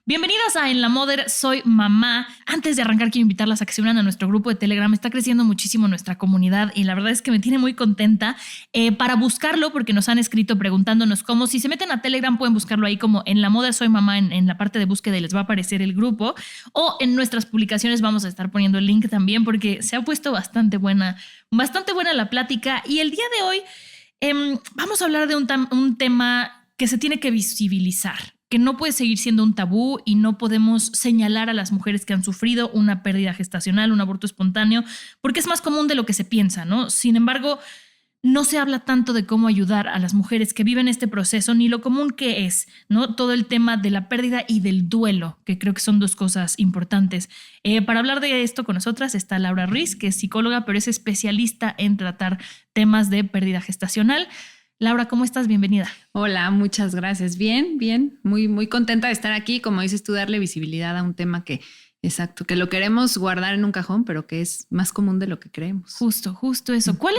Bienvenidas a En la Mother, soy mamá. Antes de arrancar quiero invitarlas a que se unan a nuestro grupo de Telegram. Está creciendo muchísimo nuestra comunidad y la verdad es que me tiene muy contenta. Para buscarlo, porque nos han escrito preguntándonos cómo, si se meten a Telegram pueden buscarlo ahí como En la Mother soy mamá en la parte de búsqueda y les va a aparecer el grupo, o en nuestras publicaciones vamos a estar poniendo el link también porque se ha puesto bastante buena la plática. Y el día de hoy vamos a hablar de un tema que se tiene que visibilizar, que no puede seguir siendo un tabú y no podemos señalar a las mujeres que han sufrido una pérdida gestacional, un aborto espontáneo, porque es más común de lo que se piensa, ¿no? Sin embargo, no se habla tanto de cómo ayudar a las mujeres que viven este proceso, ni lo común que es, ¿no? Todo el tema de la pérdida y del duelo, que creo que son dos cosas importantes. Para hablar de esto con nosotras está Laura Ruiz, que es psicóloga, pero es especialista en tratar temas de pérdida gestacional. Laura, ¿cómo estás? Bienvenida. Hola, muchas gracias. Bien. Muy contenta de estar aquí. Como dices tú, darle visibilidad a un tema que lo queremos guardar en un cajón, pero que es más común de lo que creemos. Justo eso. ¿Cuál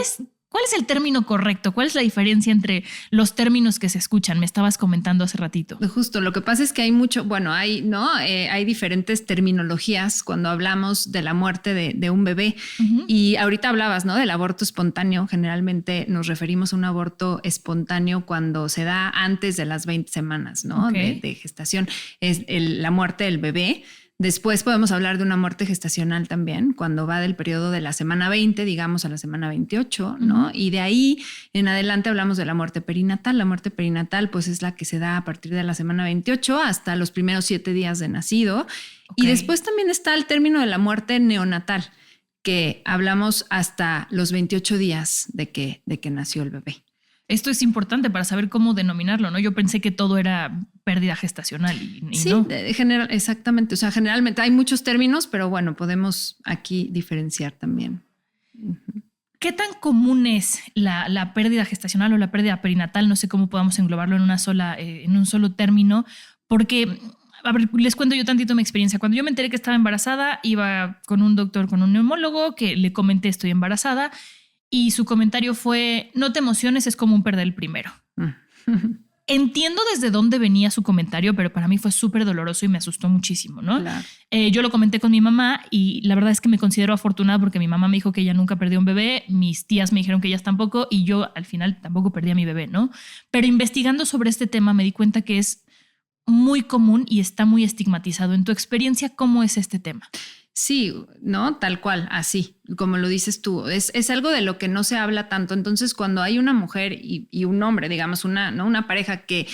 es el término correcto? ¿Cuál es la diferencia entre los términos que se escuchan? Me estabas comentando hace ratito. Justo, lo que pasa es que hay diferentes terminologías cuando hablamos de la muerte de un bebé. Uh-huh. Y ahorita hablabas, ¿no? Del aborto espontáneo. Generalmente nos referimos a un aborto espontáneo cuando se da antes de las 20 semanas, ¿no? Okay. De gestación. Es la muerte del bebé. Después podemos hablar de una muerte gestacional también, cuando va del periodo de la semana 20, digamos, a la semana 28, ¿no? Y de ahí en adelante hablamos de la muerte perinatal. La muerte perinatal, pues, es la que se da a partir de la semana 28 hasta los primeros 7 días de nacido. Okay. Y después también está el término de la muerte neonatal, que hablamos hasta los 28 días de que nació el bebé. Esto es importante para saber cómo denominarlo, ¿no? Yo pensé que todo era pérdida gestacional y sí, no. Exactamente. O sea, generalmente hay muchos términos, pero bueno, podemos aquí diferenciar también. Uh-huh. ¿Qué tan común es la pérdida gestacional o la pérdida perinatal? No sé cómo podamos englobarlo en un solo término, porque, a ver, les cuento yo tantito mi experiencia. Cuando yo me enteré que estaba embarazada, iba con un doctor, con un neumólogo, que le comenté estoy embarazada. Y su comentario fue, no te emociones, es común perder el primero. Entiendo desde dónde venía su comentario, pero para mí fue súper doloroso y me asustó muchísimo, ¿no? Claro. Yo lo comenté con mi mamá y la verdad es que me considero afortunada porque mi mamá me dijo que ella nunca perdió un bebé, mis tías me dijeron que ellas tampoco y yo al final tampoco perdí a mi bebé, ¿no? Pero investigando sobre este tema me di cuenta que es muy común y está muy estigmatizado. En tu experiencia, ¿cómo es este tema? Sí, ¿no? Tal cual, así, como lo dices tú. Es algo de lo que no se habla tanto. Entonces, cuando hay una mujer y un hombre, digamos, una pareja que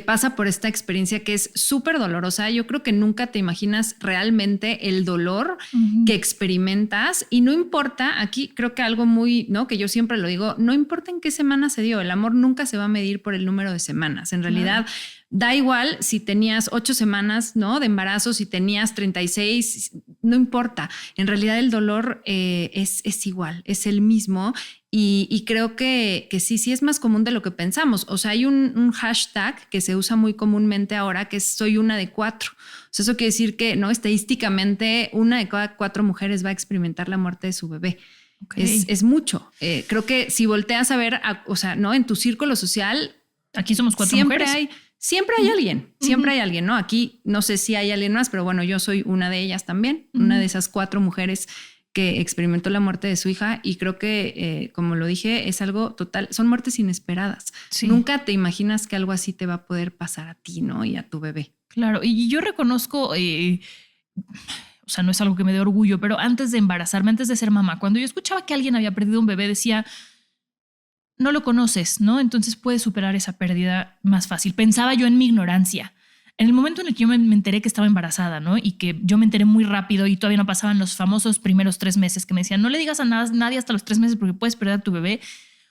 pasa por esta experiencia que es súper dolorosa, yo creo que nunca te imaginas realmente el dolor uh-huh. que experimentas. Y no importa, aquí creo que algo muy, ¿no? Que yo siempre lo digo, no importa en qué semana se dio. El amor nunca se va a medir por el número de semanas. En realidad, claro. Da igual si tenías 8 semanas, ¿no? De embarazo, si tenías 36, no importa. En realidad el dolor es igual, es el mismo. Y creo que sí es más común de lo que pensamos. O sea, hay un hashtag que se usa muy comúnmente ahora que es soy una de 4. O sea, eso quiere decir que, ¿no? Estadísticamente, una de cada 4 mujeres va a experimentar la muerte de su bebé. Okay. Es mucho. Creo que si volteas a ver, o sea, ¿no? En tu círculo social. Aquí somos 4 mujeres. Siempre hay alguien, ¿no? Aquí no sé si hay alguien más, pero bueno, yo soy una de ellas también, una de esas 4 mujeres que experimentó la muerte de su hija y creo que, como lo dije, es algo total, son muertes inesperadas. Sí. Nunca te imaginas que algo así te va a poder pasar a ti, ¿no? Y a tu bebé. Claro, y yo reconozco, o sea, no es algo que me dé orgullo, pero antes de embarazarme, antes de ser mamá, cuando yo escuchaba que alguien había perdido un bebé, decía, no lo conoces, ¿no? Entonces puedes superar esa pérdida más fácil. Pensaba yo en mi ignorancia. En el momento en el que yo me enteré que estaba embarazada, ¿no? Y que yo me enteré muy rápido y todavía no pasaban los famosos primeros 3 meses que me decían, no le digas a nadie hasta los 3 meses porque puedes perder a tu bebé.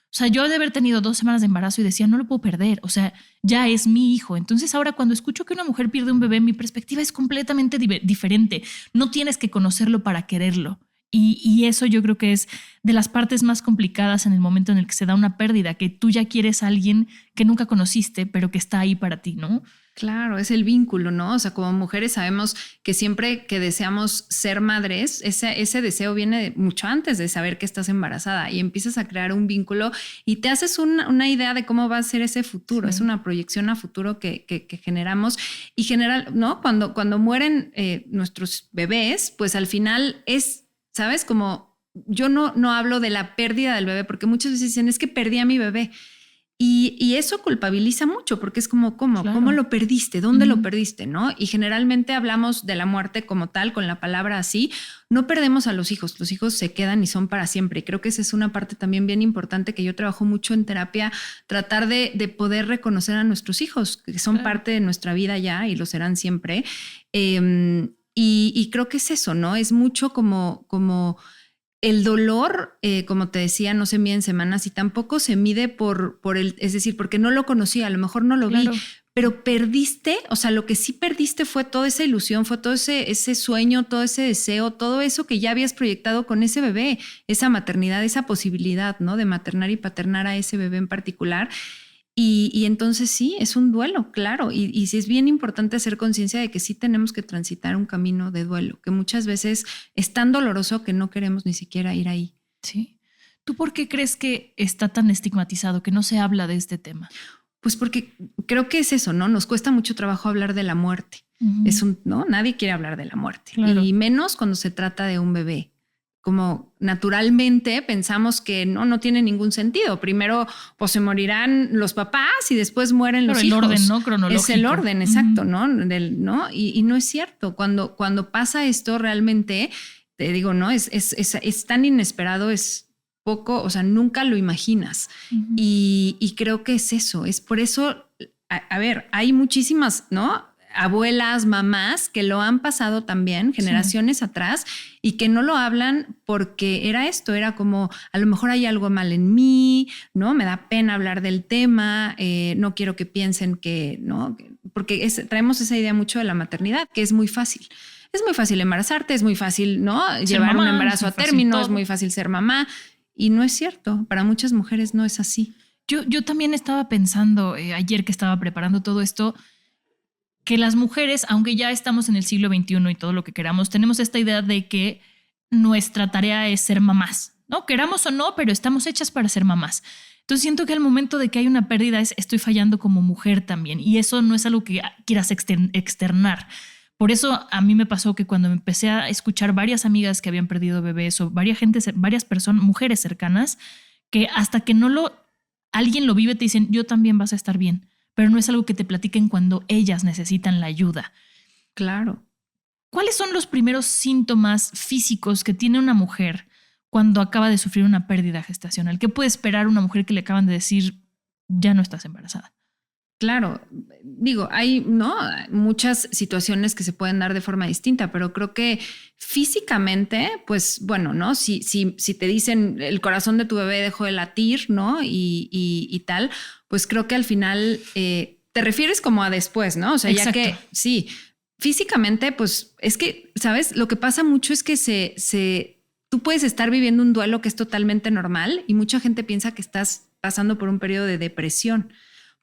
O sea, yo de haber tenido 2 semanas de embarazo y decía, no lo puedo perder. O sea, ya es mi hijo. Entonces ahora cuando escucho que una mujer pierde un bebé, mi perspectiva es completamente diferente. No tienes que conocerlo para quererlo. Y eso yo creo que es de las partes más complicadas en el momento en el que se da una pérdida, que tú ya quieres a alguien que nunca conociste, pero que está ahí para ti, ¿no? Claro, es el vínculo, ¿no? O sea, como mujeres sabemos que siempre que deseamos ser madres, ese deseo viene mucho antes de saber que estás embarazada y empiezas a crear un vínculo y te haces una idea de cómo va a ser ese futuro. Sí. Es una proyección a futuro que generamos y ¿no? Cuando mueren nuestros bebés, pues al final es, ¿sabes? Como yo no hablo de la pérdida del bebé porque muchas veces dicen, es que perdí a mi bebé. Y eso culpabiliza mucho porque es como, ¿cómo? Claro. ¿Cómo lo perdiste? ¿Dónde lo perdiste? ¿No? Y generalmente hablamos de la muerte como tal, con la palabra así. No perdemos a los hijos se quedan y son para siempre. Y creo que esa es una parte también bien importante que yo trabajo mucho en terapia, tratar de poder reconocer a nuestros hijos, que son parte de nuestra vida ya y lo serán siempre. Y creo que es eso, ¿no? Es mucho como el dolor, como te decía, no se mide en semanas y tampoco se mide por es decir, porque no lo conocía, a lo mejor no lo vi, pero perdiste, o sea, lo que sí perdiste fue toda esa ilusión, fue todo ese sueño, todo ese deseo, todo eso que ya habías proyectado con ese bebé, esa maternidad, esa posibilidad, ¿no? De maternar y paternar a ese bebé en particular. Y entonces sí, es un duelo, claro, y sí es bien importante hacer conciencia de que sí tenemos que transitar un camino de duelo, que muchas veces es tan doloroso que no queremos ni siquiera ir ahí. Sí. ¿Tú por qué crees que está tan estigmatizado, que no se habla de este tema? Pues porque creo que es eso, ¿no? Nos cuesta mucho trabajo hablar de la muerte. ¿No? Nadie quiere hablar de la muerte, claro. Y menos cuando se trata de un bebé. Como naturalmente pensamos que no tiene ningún sentido. Primero, pues se morirán los papás y después mueren los hijos. El orden, ¿no? Cronológico. Es el orden, exacto, ¿no? ¿No? Y no es cierto. Cuando pasa esto realmente, te digo, ¿no? Es tan inesperado, es poco, o sea, nunca lo imaginas. Y creo que es eso. Es por eso, a ver, hay muchísimas, ¿no? Abuelas, mamás que lo han pasado también generaciones atrás y que no lo hablan porque era como a lo mejor hay algo mal en mí, ¿no? Me da pena hablar del tema, no quiero que piensen que, ¿no? Porque traemos esa idea mucho de la maternidad, que es muy fácil. Es muy fácil embarazarte, es muy fácil, ¿no? Llevar un embarazo a término, es muy fácil ser mamá y no es cierto. Para muchas mujeres no es así. Yo también estaba pensando ayer que estaba preparando todo esto, que las mujeres, aunque ya estamos en el siglo XXI y todo lo que queramos, tenemos esta idea de que nuestra tarea es ser mamás, ¿no? Queramos o no, pero estamos hechas para ser mamás. Entonces siento que al momento de que hay una pérdida estoy fallando como mujer también y eso no es algo que quieras externar. Por eso a mí me pasó que cuando me empecé a escuchar varias amigas que habían perdido bebés o varias personas, mujeres cercanas, que hasta que alguien lo vive te dicen, yo también vas a estar bien. Pero no es algo que te platiquen cuando ellas necesitan la ayuda. Claro. ¿Cuáles son los primeros síntomas físicos que tiene una mujer cuando acaba de sufrir una pérdida gestacional? ¿Qué puede esperar una mujer que le acaban de decir, ya no estás embarazada? Claro, digo, hay muchas situaciones que se pueden dar de forma distinta, pero creo que físicamente, pues bueno, ¿no? Si te dicen el corazón de tu bebé dejó de latir, ¿no? Y tal, pues creo que al final te refieres como a después, ¿no? O sea, exacto. Ya que sí, físicamente, pues es que, ¿sabes? Lo que pasa mucho es que tú puedes estar viviendo un duelo que es totalmente normal y mucha gente piensa que estás pasando por un periodo de depresión.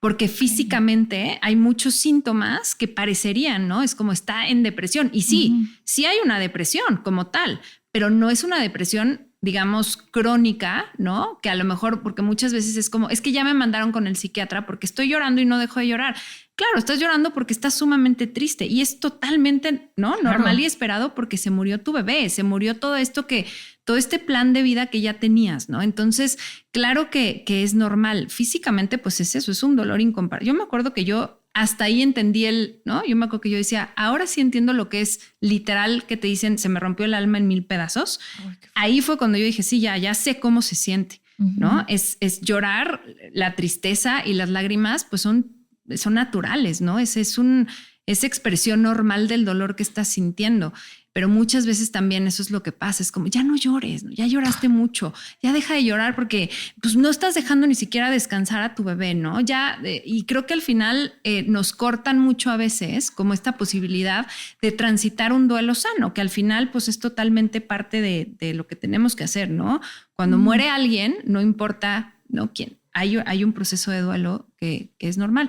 Porque físicamente hay muchos síntomas que parecerían, ¿no? Es como está en depresión. Y sí hay una depresión como tal, pero no es una depresión, digamos, crónica, ¿no? Que a lo mejor, porque muchas veces es como, es que ya me mandaron con el psiquiatra porque estoy llorando y no dejo de llorar. Claro, estás llorando porque estás sumamente triste y es totalmente, ¿no? Normal y esperado porque se murió tu bebé, se murió todo este plan de vida que ya tenías, ¿no? Entonces, claro que es normal. Físicamente, pues es eso, es un dolor incomparable. Yo me acuerdo que yo hasta ahí entendí ¿no? Yo me acuerdo que yo decía, ahora sí entiendo lo que es literal que te dicen, se me rompió el alma en 1000 pedazos. Ahí fue cuando yo dije, sí, ya sé cómo se siente, ¿no? Es llorar, la tristeza y las lágrimas, pues son naturales, ¿no? Es expresión normal del dolor que estás sintiendo. Pero muchas veces también eso es lo que pasa. Es como, ya no llores, ¿no? Ya lloraste mucho, ya deja de llorar porque pues, no estás dejando ni siquiera descansar a tu bebé, ¿no? Y creo que al final nos cortan mucho a veces como esta posibilidad de transitar un duelo sano, que al final pues es totalmente parte de lo que tenemos que hacer, ¿no? Cuando muere alguien, no importa, ¿no? Quién. Hay un proceso de duelo que es normal.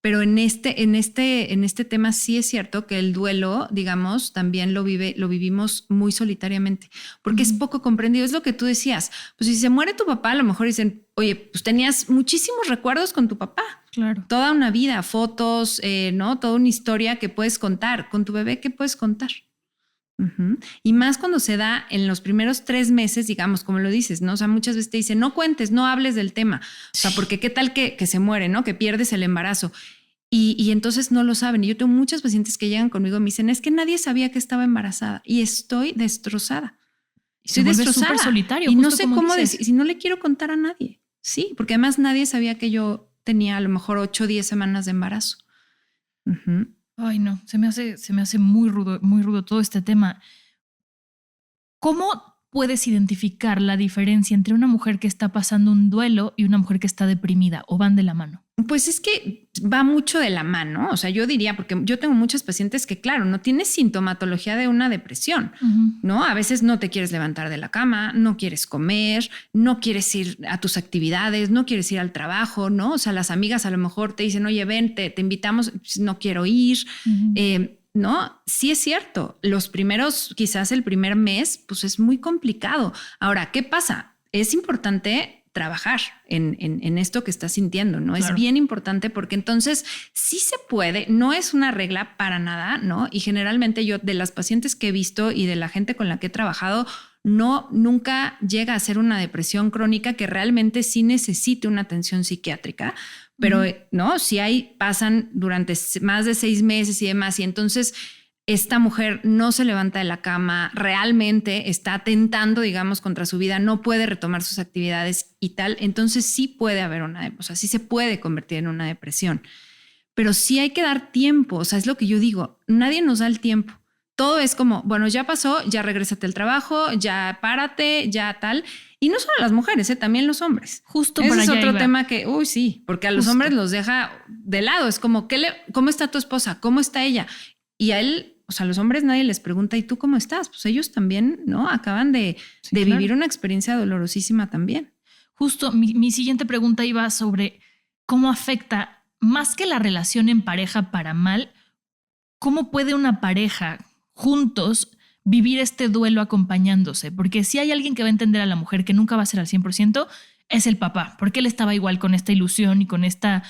Pero en este tema sí es cierto que el duelo, digamos, también lo vivimos muy solitariamente, porque es poco comprendido. Es lo que tú decías. Pues si se muere tu papá, a lo mejor dicen, oye, pues tenías muchísimos recuerdos con tu papá. Claro. Toda una vida, fotos, ¿no? Toda una historia que puedes contar. Con tu bebé, ¿qué puedes contar? Uh-huh. Y más cuando se da en los primeros 3 meses, digamos, como lo dices, ¿no? O sea, muchas veces te dicen, no cuentes, no hables del tema. O sea, porque qué tal que se muere, ¿no? Que pierdes el embarazo. Y entonces no lo saben. Y yo tengo muchos pacientes que llegan conmigo y me dicen, es que nadie sabía que estaba embarazada y estoy destrozada. Estoy destrozada. Súper solitario. Y no sé cómo decir, si no le quiero contar a nadie. Sí, porque además nadie sabía que yo tenía a lo mejor 8 o 10 semanas de embarazo. Uh-huh. Ay, no, se me hace muy rudo todo este tema. ¿Cómo puedes identificar la diferencia entre una mujer que está pasando un duelo y una mujer que está deprimida, o van de la mano? Pues es que va mucho de la mano. O sea, yo diría, porque yo tengo muchos pacientes que, claro, no tienes sintomatología de una depresión, ¿no? A veces no te quieres levantar de la cama, no quieres comer, no quieres ir a tus actividades, no quieres ir al trabajo, ¿no? O sea, las amigas a lo mejor te dicen, oye, ven, te invitamos, pues no quiero ir. No, sí es cierto. Los primeros, quizás el primer mes, pues es muy complicado. Ahora, ¿qué pasa? Es importante trabajar en esto que estás sintiendo, ¿no? Claro. Es bien importante porque entonces sí se puede, no es una regla para nada, ¿no? Y generalmente yo de las pacientes que he visto y de la gente con la que he trabajado, nunca llega a ser una depresión crónica que realmente sí necesite una atención psiquiátrica, pero no, si pasan durante más de 6 meses y demás, y entonces esta mujer no se levanta de la cama, realmente está atentando, digamos, contra su vida, no puede retomar sus actividades y tal, entonces sí puede haber sí se puede convertir en una depresión, pero sí hay que dar tiempo, o sea, es lo que yo digo, nadie nos da el tiempo. Todo es como, bueno, ya pasó, ya regrésate al trabajo, ya párate, ya tal. Y no solo las mujeres, también los hombres. Justo ese para allá es otro iba. tema que, sí, porque a los hombres los deja de lado. Es como, ¿cómo está tu esposa? ¿Cómo está ella? Y a él, o sea, a los hombres nadie les pregunta, ¿y tú cómo estás? Pues ellos también, ¿no? Acaban de vivir una experiencia dolorosísima también. Justo mi siguiente pregunta iba sobre cómo afecta, más que la relación en pareja para mal, ¿cómo puede una pareja juntos vivir este duelo acompañándose? Porque si hay alguien que va a entender a la mujer que nunca va a ser al 100%, es el papá, porque él estaba igual con esta ilusión y con esta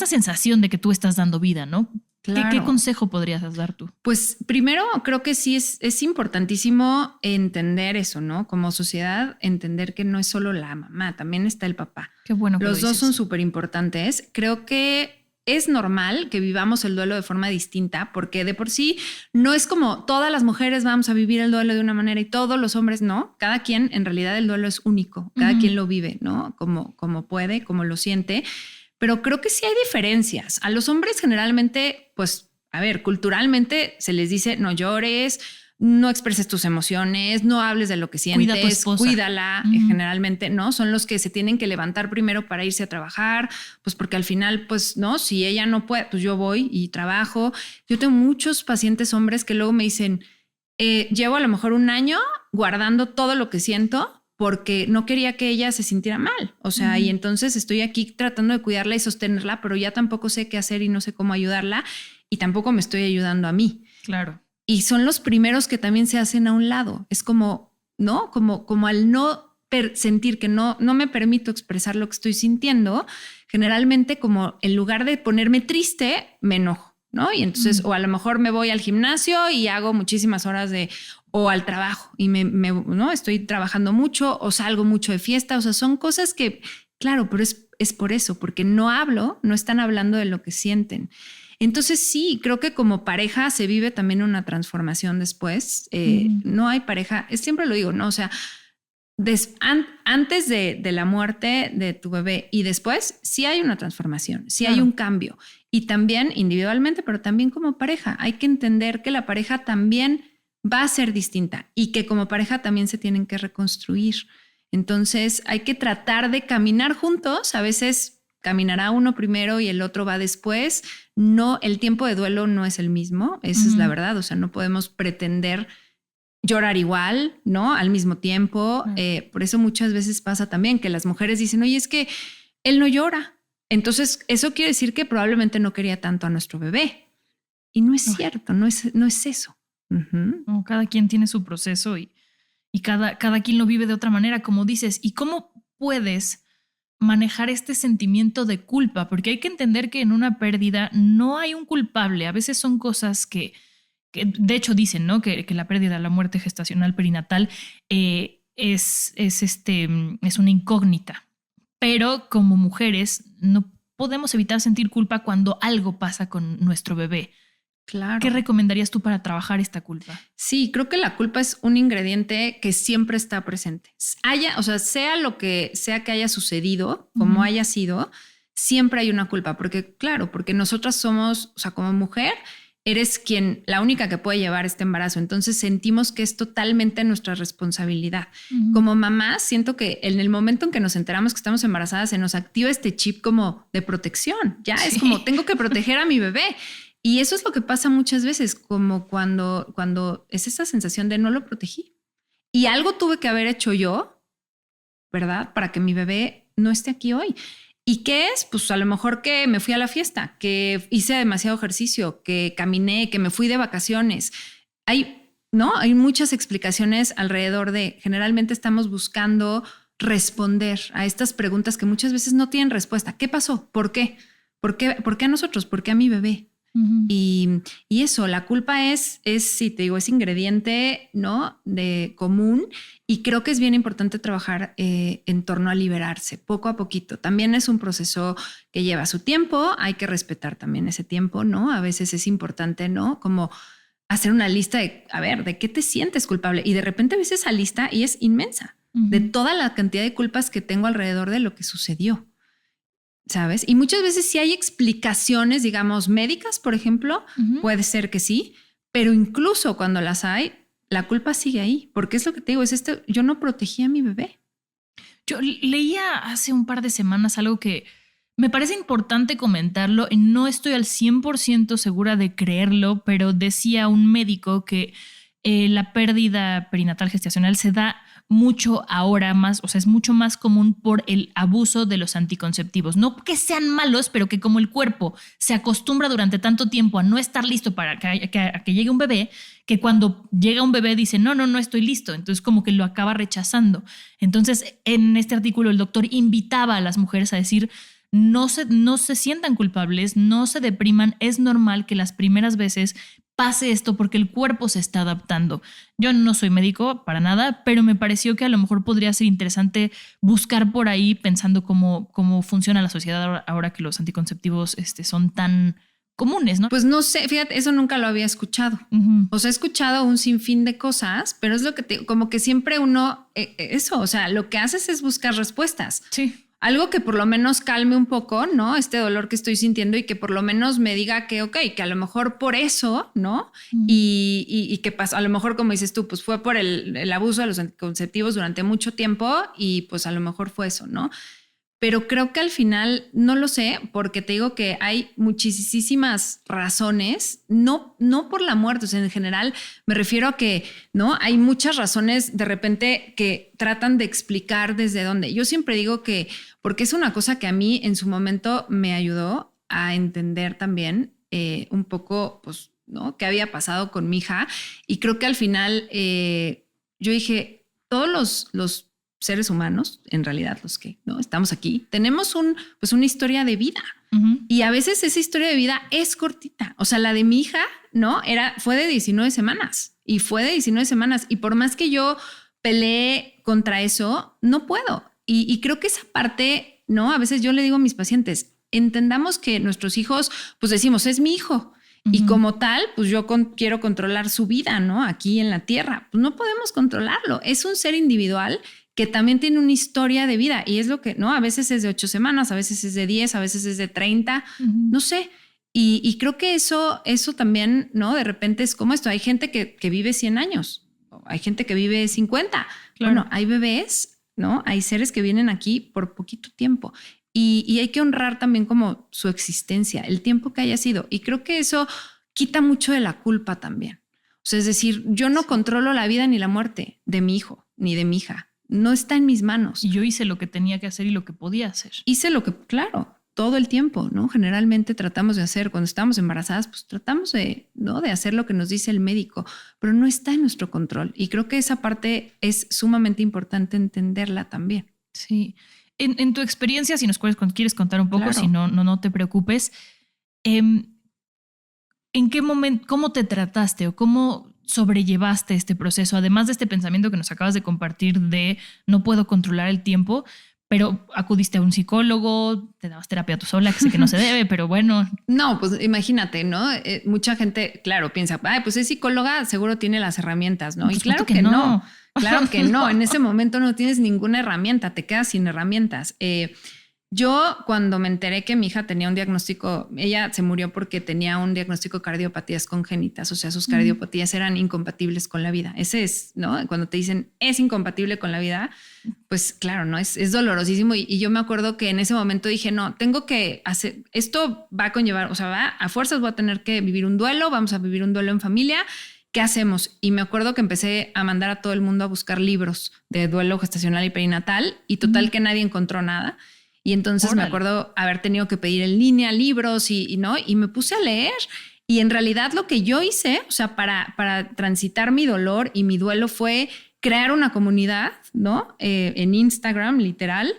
sensación de que tú estás dando vida, ¿no? Claro. ¿Qué consejo podrías dar tú? Pues primero creo que sí es importantísimo entender eso, ¿no? Como sociedad, entender que no es solo la mamá, también está el papá. Qué bueno que los dos son súper importantes. Creo que es normal que vivamos el duelo de forma distinta, porque de por sí no es como todas las mujeres vamos a vivir el duelo de una manera y todos los hombres no. Cada quien, en realidad el duelo es único, cada quien lo vive, ¿no? Como puede, como lo siente. Pero creo que sí hay diferencias. A los hombres generalmente, pues, a ver, culturalmente se les dice no llores, no expreses tus emociones, no hables de lo que sientes, cuida a tu esposa. Cuídala, generalmente, ¿no? Son los que se tienen que levantar primero para irse a trabajar, pues porque al final, pues, ¿no? Si ella no puede, pues yo voy y trabajo. Yo tengo muchos pacientes hombres que luego me dicen, llevo a lo mejor 1 año guardando todo lo que siento porque no quería que ella se sintiera mal. O sea, y entonces estoy aquí tratando de cuidarla y sostenerla, pero ya tampoco sé qué hacer y no sé cómo ayudarla y tampoco me estoy ayudando a mí. Claro. Y son los primeros que también se hacen a un lado. Es como, ¿no? Como al no sentir que no me permito expresar lo que estoy sintiendo, generalmente como en lugar de ponerme triste, me enojo, ¿no? Y entonces, o a lo mejor me voy al gimnasio y hago muchísimas horas o al trabajo y ¿no? Estoy trabajando mucho o salgo mucho de fiesta. O sea, son cosas que, claro, pero es por eso, porque no están hablando de lo que sienten. Entonces sí, creo que como pareja se vive también una transformación después. No hay pareja, siempre lo digo, ¿no? O sea, antes de la muerte de tu bebé y después sí hay una transformación, sí hay un cambio. Y también individualmente, pero también como pareja. Hay que entender que la pareja también va a ser distinta y que como pareja también se tienen que reconstruir. Entonces hay que tratar de caminar juntos. A veces caminará uno primero y el otro va después. No, el tiempo de duelo no es el mismo. Esa es la verdad. O sea, no podemos pretender llorar igual, ¿no? Al mismo tiempo. Por eso muchas veces pasa también que las mujeres dicen, oye, es que él no llora. Entonces, eso quiere decir que probablemente no quería tanto a nuestro bebé. Y no es cierto, no es eso. Uh-huh. No, cada quien tiene su proceso y cada quien lo vive de otra manera, como dices. ¿Y cómo puedes manejar este sentimiento de culpa? Porque hay que entender que en una pérdida no hay un culpable. A veces son cosas que de hecho dicen, ¿no? Que la pérdida, la muerte gestacional perinatal es una incógnita. Pero como mujeres no podemos evitar sentir culpa cuando algo pasa con nuestro bebé. Claro. ¿Qué recomendarías tú para trabajar esta culpa? Sí, creo que la culpa es un ingrediente que siempre está presente. Sea lo que sea que haya sucedido, como haya sido, siempre hay una culpa. Porque nosotras somos, o sea, como mujer, eres la única que puede llevar este embarazo. Entonces sentimos que es totalmente nuestra responsabilidad. Como mamás, siento que en el momento en que nos enteramos que estamos embarazadas, se nos activa este chip como de protección. Ya es como, tengo que proteger a mi bebé. Y eso es lo que pasa muchas veces, como cuando es esa sensación de no lo protegí. Y algo tuve que haber hecho yo, ¿verdad? Para que mi bebé no esté aquí hoy. ¿Y qué es? Pues a lo mejor que me fui a la fiesta, que hice demasiado ejercicio, que caminé, que me fui de vacaciones. Hay muchas explicaciones alrededor de, generalmente estamos buscando responder a estas preguntas que muchas veces no tienen respuesta. ¿Qué pasó? ¿Por qué? ¿Por qué a nosotros? ¿Por qué a mi bebé? Y eso, la culpa es, sí, te digo, es ingrediente, ¿no? De común. Y creo que es bien importante trabajar en torno a liberarse poco a poquito. También es un proceso que lleva su tiempo. Hay que respetar también ese tiempo, ¿no? A veces es importante, ¿no? Como hacer una lista de, a ver, ¿de qué te sientes culpable? Y de repente ves esa lista y es inmensa de toda la cantidad de culpas que tengo alrededor de lo que sucedió. ¿Sabes? Y muchas veces sí hay explicaciones, digamos, médicas, por ejemplo, puede ser que sí, pero incluso cuando las hay, la culpa sigue ahí, porque es lo que te digo, yo no protegí a mi bebé. Yo leía hace un par de semanas algo que me parece importante comentarlo, y no estoy al 100% segura de creerlo, pero decía un médico que la pérdida perinatal gestacional se da mucho ahora más, o sea, es mucho más común por el abuso de los anticonceptivos. No que sean malos, pero que como el cuerpo se acostumbra durante tanto tiempo a no estar listo para que llegue un bebé, que cuando llega un bebé dice, no estoy listo. Entonces como que lo acaba rechazando. Entonces en este artículo el doctor invitaba a las mujeres a decir, no se sientan culpables, no se depriman, es normal que las primeras veces pase esto porque el cuerpo se está adaptando. Yo no soy médico para nada, pero me pareció que a lo mejor podría ser interesante buscar por ahí pensando cómo funciona la sociedad ahora que los anticonceptivos son tan comunes, ¿no? Pues no sé, fíjate, eso nunca lo había escuchado. O sea, he escuchado un sinfín de cosas, pero es lo que como que siempre uno, o sea, lo que haces es buscar respuestas. Sí. Algo que por lo menos calme un poco, ¿no? Este dolor que estoy sintiendo y que por lo menos me diga que, que a lo mejor por eso, ¿no? Y que pasó, a lo mejor como dices tú, pues fue por el abuso de los anticonceptivos durante mucho tiempo y pues a lo mejor fue eso, ¿no? Pero creo que al final no lo sé, porque te digo que hay muchísimas razones, no por la muerte, o sea, en general me refiero a que, ¿no? Hay muchas razones de repente que tratan de explicar desde dónde. Yo siempre digo que, porque es una cosa que a mí en su momento me ayudó a entender también un poco, pues, ¿no? Qué había pasado con mi hija. Y creo que al final yo dije, todos los seres humanos, en realidad los que no estamos aquí, tenemos una historia de vida. Y a veces esa historia de vida es cortita. O sea, la de mi hija, ¿no? Fue de 19 semanas y fue de 19 semanas. Y por más que yo peleé contra eso, no puedo. Y creo que esa parte, ¿no? A veces yo le digo a mis pacientes, entendamos que nuestros hijos, pues decimos, es mi hijo. Y como tal, pues yo quiero controlar su vida, ¿no? Aquí en la tierra. Pues no podemos controlarlo. Es un ser individual que también tiene una historia de vida y es lo que, ¿no? A veces es de 8 semanas, a veces es de 10, a veces es de 30, no sé. Y creo que eso también, ¿no? De repente es como esto. Hay gente que vive 100 años, hay gente que vive 50. Claro. Bueno, hay bebés, ¿no? Hay seres que vienen aquí por poquito tiempo. Y hay que honrar también como su existencia, el tiempo que haya sido. Y creo que eso quita mucho de la culpa también. O sea, es decir, yo no controlo la vida ni la muerte de mi hijo ni de mi hija. No está en mis manos. Y yo hice lo que tenía que hacer y lo que podía hacer. Hice lo que, claro. todo el tiempo, ¿no? Generalmente tratamos de hacer, cuando estamos embarazadas, pues tratamos de, ¿no?, de hacer lo que nos dice el médico, pero no está en nuestro control. Y creo que esa parte es sumamente importante entenderla también. Sí. En tu experiencia, si nos quieres contar un poco, Claro. si no te preocupes, ¿en qué momento, cómo te trataste o cómo sobrellevaste este proceso? Además de este pensamiento que nos acabas de compartir de no puedo controlar el tiempo, pero acudiste a un psicólogo, te dabas terapia tú sola, que sé que no se debe, pero bueno. No, pues imagínate, ¿no? Mucha gente, claro, piensa, ay, pues es psicóloga, seguro tiene las herramientas, ¿no? Por Y supuesto claro que no. no. Claro que no. En ese momento no tienes ninguna herramienta, te quedas sin herramientas. Yo cuando me enteré que mi hija tenía un diagnóstico, ella se murió porque tenía un diagnóstico de cardiopatías congénitas, o sea, sus cardiopatías eran incompatibles con la vida. Ese es, ¿no? Cuando te dicen es incompatible con la vida, pues claro, ¿no? Es dolorosísimo. Y yo me acuerdo que en ese momento dije, no, tengo que hacer, esto va a conllevar, o sea, a fuerzas voy a tener que vivir un duelo, vamos a vivir un duelo en familia. ¿Qué hacemos? Y me acuerdo que empecé a mandar a todo el mundo a buscar libros de duelo gestacional y perinatal y total que nadie encontró nada. Y entonces me acuerdo haber tenido que pedir en línea libros y me puse a leer. Y en realidad lo que yo hice, o sea, para transitar mi dolor y mi duelo fue crear una comunidad, ¿no? En Instagram, literal,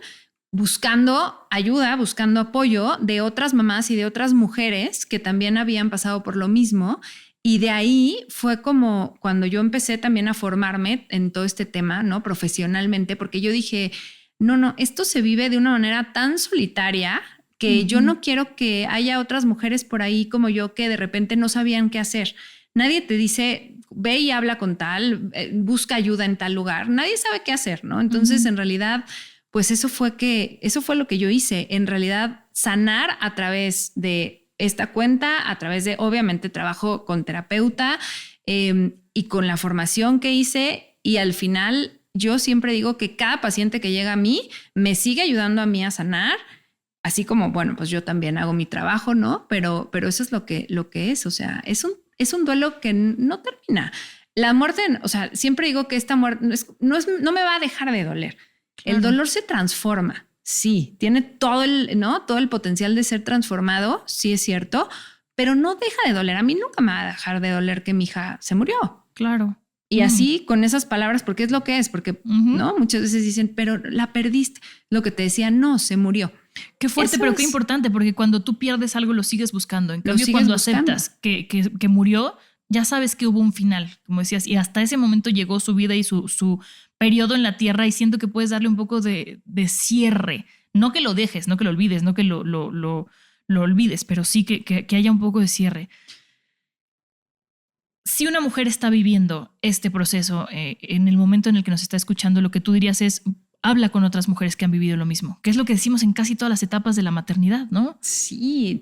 buscando ayuda, buscando apoyo de otras mamás y de otras mujeres que también habían pasado por lo mismo. Y de ahí fue como cuando yo empecé también a formarme en todo este tema, ¿no? Profesionalmente, porque yo dije, no, esto se vive de una manera tan solitaria que yo no quiero que haya otras mujeres por ahí como yo que de repente no sabían qué hacer. Nadie te dice, ve y habla con tal, busca ayuda en tal lugar. Nadie sabe qué hacer, ¿no? Entonces, en realidad, pues eso fue lo que yo hice. En realidad, sanar a través de esta cuenta, a través de, obviamente, trabajo con terapeuta y con la formación que hice y al final yo siempre digo que cada paciente que llega a mí me sigue ayudando a mí a sanar, así como, bueno, pues yo también hago mi trabajo, ¿no? Pero eso es lo que es, o sea, es un duelo que no termina. La muerte, o sea, siempre digo que esta muerte no me va a dejar de doler. Claro. El dolor se transforma, sí, tiene todo el potencial de ser transformado, sí es cierto, pero no deja de doler. A mí nunca me va a dejar de doler que mi hija se murió. Claro. Y así con esas palabras, porque es lo que es, porque no muchas veces dicen, pero la perdiste. Lo que te decía, no, se murió. Qué fuerte, pero qué importante, porque cuando tú pierdes algo lo sigues buscando. En cambio, cuando aceptas que murió, ya sabes que hubo un final, como decías, y hasta ese momento llegó su vida y su periodo en la tierra y siento que puedes darle un poco de cierre. No que lo dejes, no que lo olvides, no que lo olvides, pero sí que haya un poco de cierre. Si una mujer está viviendo este proceso en el momento en el que nos está escuchando, lo que tú dirías es, habla con otras mujeres que han vivido lo mismo, que es lo que decimos en casi todas las etapas de la maternidad, ¿no? Sí,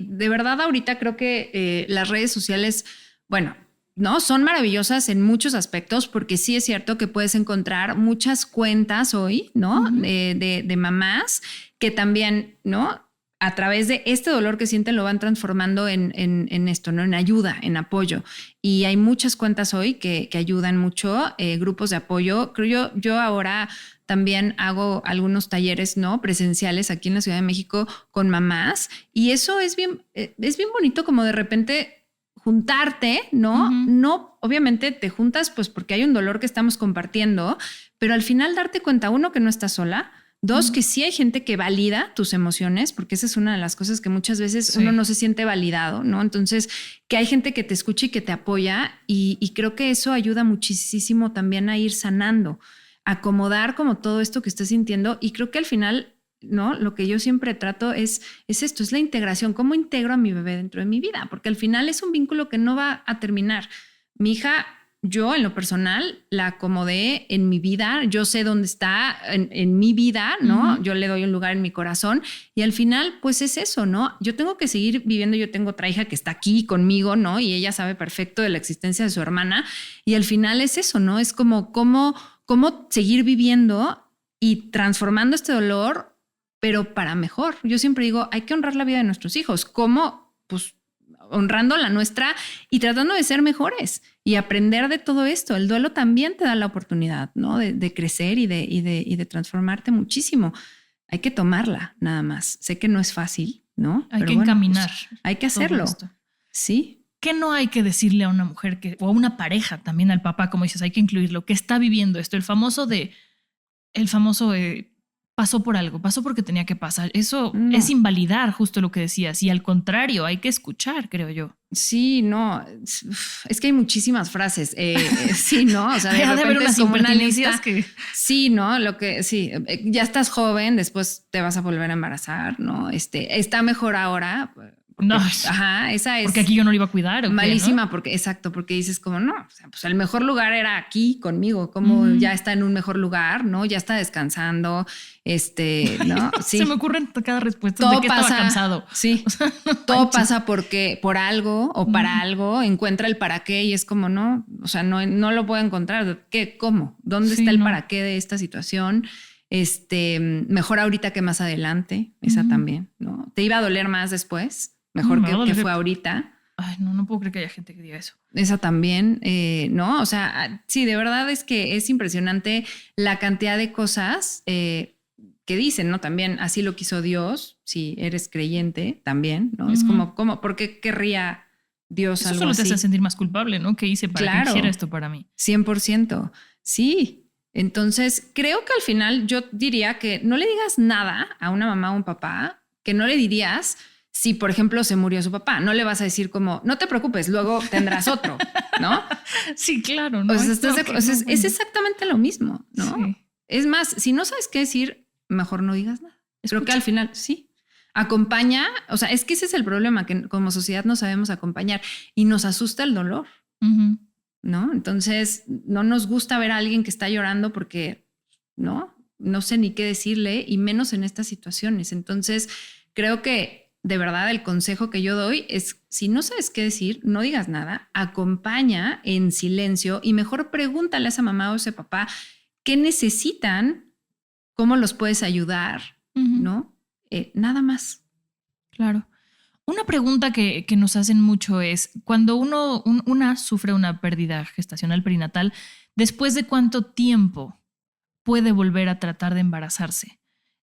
de verdad ahorita creo que las redes sociales, bueno, no son maravillosas en muchos aspectos porque sí es cierto que puedes encontrar muchas cuentas hoy, ¿no? De mamás que también, ¿no?, a través de este dolor que sienten lo van transformando en esto, ¿no? En ayuda, en apoyo. Y hay muchas cuentas hoy que ayudan mucho, grupos de apoyo. Creo yo ahora también hago algunos talleres, ¿no?, presenciales aquí en la Ciudad de México con mamás. Y eso es bien bonito como de repente juntarte, ¿no? No, obviamente te juntas pues porque hay un dolor que estamos compartiendo, pero al final darte cuenta, uno, que no estás sola. Dos, que sí hay gente que valida tus emociones, porque esa es una de las cosas que muchas veces uno no se siente validado, ¿no? Entonces, que hay gente que te escucha y que te apoya y creo que eso ayuda muchísimo también a ir sanando, a acomodar como todo esto que estás sintiendo y creo que al final, ¿no?, lo que yo siempre trato es esto, es la integración. ¿Cómo integro a mi bebé dentro de mi vida? Porque al final es un vínculo que no va a terminar. Mi hija, yo en lo personal la acomodé en mi vida, yo sé dónde está en mi vida, ¿no? Yo le doy un lugar en mi corazón y al final pues es eso, ¿no? Yo tengo que seguir viviendo, yo tengo otra hija que está aquí conmigo, ¿no? Y ella sabe perfecto de la existencia de su hermana y al final es eso, ¿no? Es como cómo seguir viviendo y transformando este dolor, pero para mejor. Yo siempre digo, hay que honrar la vida de nuestros hijos, ¿cómo? Pues honrando la nuestra y tratando de ser mejores y aprender de todo esto. El duelo también te da la oportunidad, ¿no?, de crecer y de transformarte muchísimo. hay que tomarla nada más. Sé que no es fácil, ¿no? Hay que encaminar. Pues, hay que hacerlo. Sí. ¿Qué no hay que decirle a una mujer o a una pareja, también al papá, como dices, hay que incluirlo, que está viviendo esto? El famoso pasó por algo, pasó porque tenía que pasar. Eso es invalidar justo lo que decías. Y al contrario, hay que escuchar, creo yo. Sí, no, es que hay muchísimas frases. Sí, ¿no? O sea, de repente es como una lista. Sí, ¿no? Sí, ya estás joven, después te vas a volver a embarazar, ¿no? Está mejor ahora. No, esa es. Porque aquí yo no lo iba a cuidar. ¿O malísima, qué, no? Porque dices como, no, o sea, pues el mejor lugar era aquí conmigo, como ya está en un mejor lugar, ¿no? Ya está descansando, ¿no? Sí. Se me ocurren cada respuesta todo de que pasa, estaba cansado. Sí, todo pasa por algo o para algo, encuentra el para qué y es como, no, o sea, no lo puedo encontrar. ¿Qué? ¿Cómo? ¿Dónde está el para qué de esta situación? Mejor ahorita que más adelante, esa también, ¿no? ¿Te iba a doler más después? Mejor que fue ahorita. Ay, no puedo creer que haya gente que diga eso. Esa también, ¿no? O sea, sí, de verdad es que es impresionante la cantidad de cosas que dicen, ¿no? También así lo quiso Dios, si eres creyente también, ¿no? Es como, ¿por qué querría Dios eso algo solo así? te hace sentir más culpable, ¿no? ¿Qué hice para que hiciera esto para mí? 100%, sí. Entonces, creo que al final yo diría que no le digas nada a una mamá o un papá, que no le dirías... Si, por ejemplo, se murió su papá, no le vas a decir como, no te preocupes, luego tendrás otro, ¿no? Sí, claro. ¿No? O sea, es exactamente lo mismo, ¿no? Sí. Es más, si no sabes qué decir, mejor no digas nada. Creo que al final, sí. Acompaña, o sea, es que ese es el problema, que como sociedad no sabemos acompañar y nos asusta el dolor, ¿no? Entonces, no nos gusta ver a alguien que está llorando porque, no sé ni qué decirle y menos en estas situaciones. Entonces, creo que de verdad, el consejo que yo doy es, si no sabes qué decir, no digas nada, acompaña en silencio y mejor pregúntale a esa mamá o ese papá qué necesitan, cómo los puedes ayudar, ¿no? Nada más. Claro. Una pregunta que nos hacen mucho es, cuando una sufre una pérdida gestacional perinatal, ¿después de cuánto tiempo puede volver a tratar de embarazarse?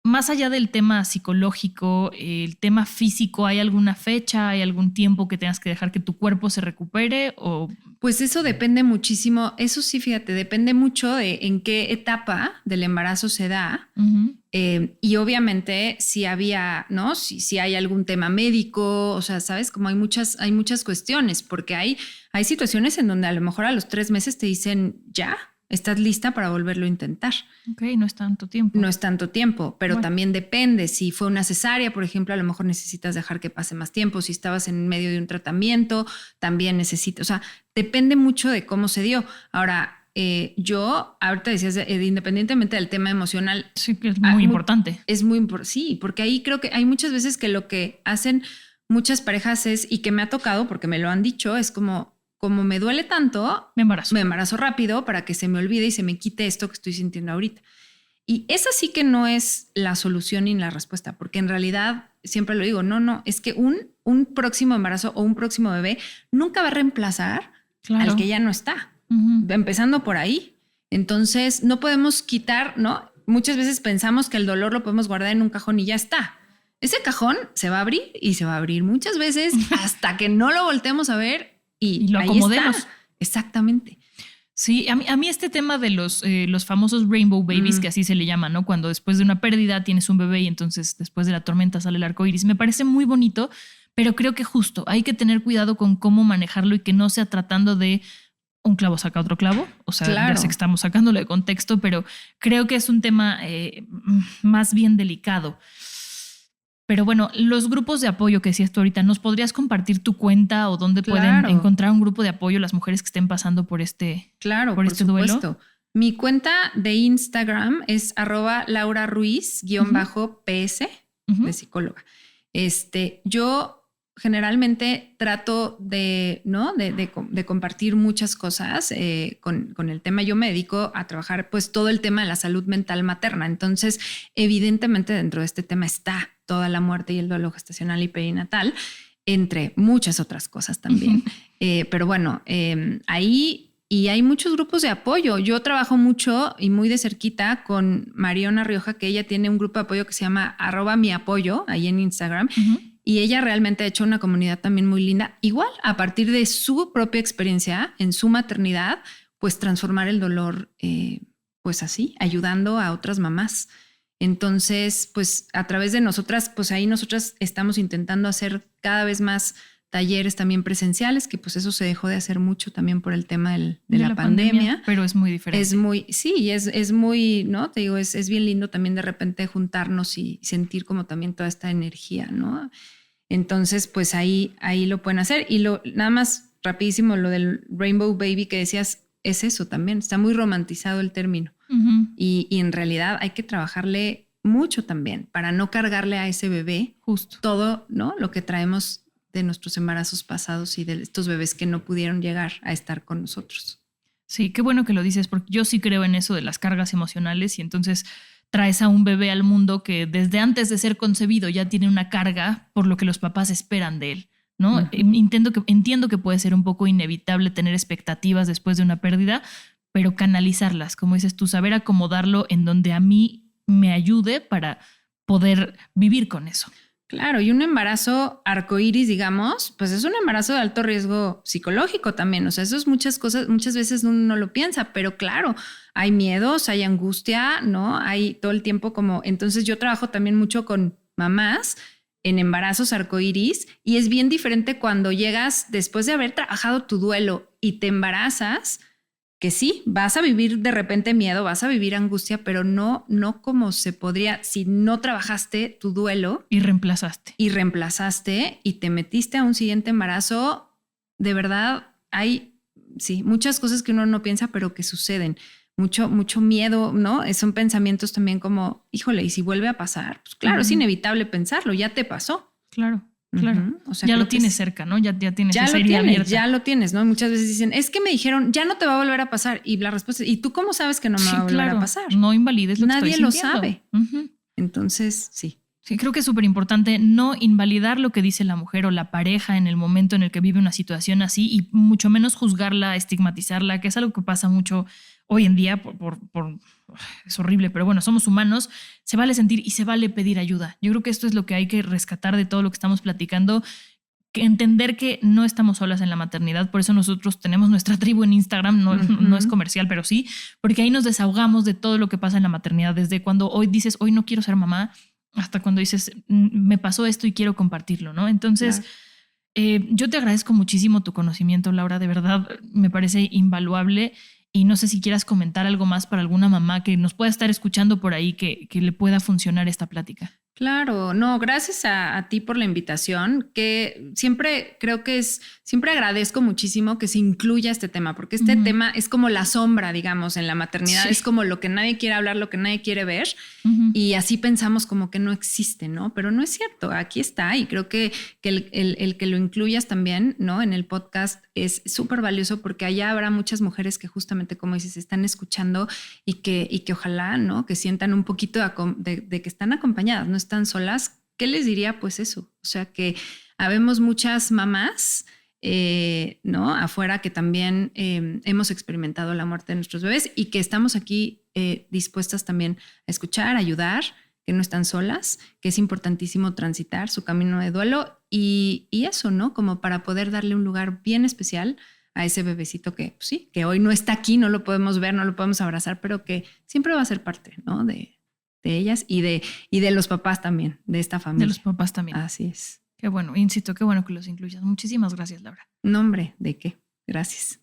Más allá del tema psicológico, el tema físico, ¿hay alguna fecha, hay algún tiempo que tengas que dejar que tu cuerpo se recupere? O... Pues eso depende muchísimo. Eso sí, fíjate, depende mucho de en qué etapa del embarazo se da. Y obviamente si había, ¿no? Si hay algún tema médico, o sea, ¿sabes? Como hay muchas cuestiones, porque hay situaciones en donde a lo mejor a los 3 meses te dicen, ya, estás lista para volverlo a intentar. Ok, no es tanto tiempo. No es tanto tiempo, pero también depende. Si fue una cesárea, por ejemplo, a lo mejor necesitas dejar que pase más tiempo. Si estabas en medio de un tratamiento, también necesitas. O sea, depende mucho de cómo se dio. Ahora, yo, ahorita decías, independientemente del tema emocional. Sí, que es muy importante. Es muy importante, sí, porque ahí creo que hay muchas veces que lo que hacen muchas parejas es, y que me ha tocado porque me lo han dicho, es como me duele tanto, me embarazo rápido para que se me olvide y se me quite esto que estoy sintiendo ahorita. Y esa sí que no es la solución ni la respuesta, porque en realidad, siempre lo digo, no, es que un próximo embarazo o un próximo bebé nunca va a reemplazar al que ya no está, empezando por ahí. Entonces, no podemos quitar, ¿no? Muchas veces pensamos que el dolor lo podemos guardar en un cajón y ya está. Ese cajón se va a abrir y se va a abrir muchas veces hasta que no lo volteemos a ver. Y lo acomodemos. Está. Exactamente. Sí, a mí este tema de los famosos rainbow babies, que así se le llama, ¿no? Cuando después de una pérdida tienes un bebé y entonces después de la tormenta sale el arco iris, me parece muy bonito, pero creo que justo hay que tener cuidado con cómo manejarlo y que no sea tratando de un clavo saca otro clavo. O sea, ya sé que estamos sacándolo de contexto, pero creo que es un tema más bien delicado. Pero bueno, los grupos de apoyo que decías tú ahorita, ¿nos podrías compartir tu cuenta o dónde pueden encontrar un grupo de apoyo las mujeres que estén pasando por este duelo? Mi cuenta de Instagram es @LauraRuiz_PS de psicóloga. Yo generalmente trato de compartir muchas cosas con el tema. Yo me dedico a trabajar pues todo el tema de la salud mental materna. Entonces, evidentemente dentro de este tema está toda la muerte y el duelo gestacional y perinatal, entre muchas otras cosas también. Pero bueno, ahí Y hay muchos grupos de apoyo. Yo trabajo mucho y muy de cerquita con Mariona Rioja, que ella tiene un grupo de apoyo que se llama @miapoyo, ahí en Instagram. Uh-huh. Y ella realmente ha hecho una comunidad también muy linda. Igual, a partir de su propia experiencia en su maternidad, pues transformar el dolor, pues así, ayudando a otras mamás. Entonces, pues a través de nosotras, pues ahí nosotras estamos intentando hacer cada vez más talleres también presenciales, que pues eso se dejó de hacer mucho también por el tema de la pandemia. Pero es muy diferente. Es muy, sí, es muy, ¿no? Te digo, es bien lindo también de repente juntarnos y sentir como también toda esta energía, ¿no? Entonces, pues ahí lo pueden hacer. Y nada más rapidísimo, lo del Rainbow Baby que decías, es eso también. Está muy romantizado el término. Uh-huh. Y en realidad hay que trabajarle mucho también para no cargarle a ese bebé justo todo, ¿no? Lo que traemos de nuestros embarazos pasados y de estos bebés que no pudieron llegar a estar con nosotros. Sí, qué bueno que lo dices, porque yo sí creo en eso de las cargas emocionales y entonces traes a un bebé al mundo que desde antes de ser concebido ya tiene una carga por lo que los papás esperan de él, ¿no? Uh-huh. Entiendo que puede ser un poco inevitable tener expectativas después de una pérdida, pero canalizarlas, como dices tú, saber acomodarlo en donde a mí me ayude para poder vivir con eso. Claro, y un embarazo arcoíris, digamos, pues es un embarazo de alto riesgo psicológico también. O sea, eso es muchas cosas, muchas veces uno no lo piensa, pero claro, hay miedos, hay angustia, ¿no? Hay todo el tiempo como. Entonces, yo trabajo también mucho con mamás en embarazos arcoíris y es bien diferente cuando llegas después de haber trabajado tu duelo y te embarazas. Que sí, vas a vivir de repente miedo, vas a vivir angustia, pero no como se podría si no trabajaste tu duelo. Y reemplazaste. Y te metiste a un siguiente embarazo. De verdad, hay, sí, muchas cosas que uno no piensa, pero que suceden. Mucho miedo, ¿no? Son pensamientos también como, híjole, ¿y si vuelve a pasar? Pues claro, es inevitable pensarlo, ya te pasó. Claro. Claro, o sea, ya lo tienes cerca, ¿no? Ya tienes ya esa lo herida tienes, abierta. ya lo tienes, ¿no? Muchas veces dicen, es que me dijeron, ya no te va a volver a pasar. Y la respuesta es, ¿y tú cómo sabes que no me va a volver a pasar? No invalides lo que Nadie estoy lo sintiendo. sabe. Uh-huh. Entonces, sí. Sí, creo que es súper importante no invalidar lo que dice la mujer o la pareja en el momento en el que vive una situación así y mucho menos juzgarla, estigmatizarla, que es algo que pasa mucho hoy en día es horrible, pero bueno, somos humanos, se vale sentir y se vale pedir ayuda. Yo creo que esto es lo que hay que rescatar de todo lo que estamos platicando, que entender que no estamos solas en la maternidad, por eso nosotros tenemos nuestra tribu en Instagram, no es comercial, pero sí, porque ahí nos desahogamos de todo lo que pasa en la maternidad, desde cuando hoy dices, hoy no quiero ser mamá, hasta cuando dices, me pasó esto y quiero compartirlo, ¿no? Entonces, yo te agradezco muchísimo tu conocimiento, Laura, de verdad me parece invaluable y no sé si quieras comentar algo más para alguna mamá que nos pueda estar escuchando por ahí que le pueda funcionar esta plática. Claro, no, gracias a ti por la invitación, que siempre creo que siempre agradezco muchísimo que se incluya este tema, porque este tema es como la sombra, digamos, en la maternidad, es como lo que nadie quiere hablar, lo que nadie quiere ver, y así pensamos como que no existe, ¿no? Pero no es cierto, aquí está, y creo que el que lo incluyas también, ¿no? En el podcast es súper valioso porque allá habrá muchas mujeres que justamente, como dices, están escuchando y que ojalá, ¿no? Que sientan un poquito de que están acompañadas, no están solas. ¿Qué les diría? Pues eso, o sea que habemos muchas mamás, ¿no? Afuera que también hemos experimentado la muerte de nuestros bebés y que estamos aquí dispuestas también a escuchar, a ayudar, que no están solas, que es importantísimo transitar su camino de duelo y eso, ¿no? Como para poder darle un lugar bien especial a ese bebecito que, pues sí, que hoy no está aquí, no lo podemos ver, no lo podemos abrazar, pero que siempre va a ser parte, ¿no? De ellas y de los papás también, de esta familia. De los papás también. Así es. Qué bueno, insisto, qué bueno que los incluyas. Muchísimas gracias, Laura. No, hombre, ¿de qué? Gracias.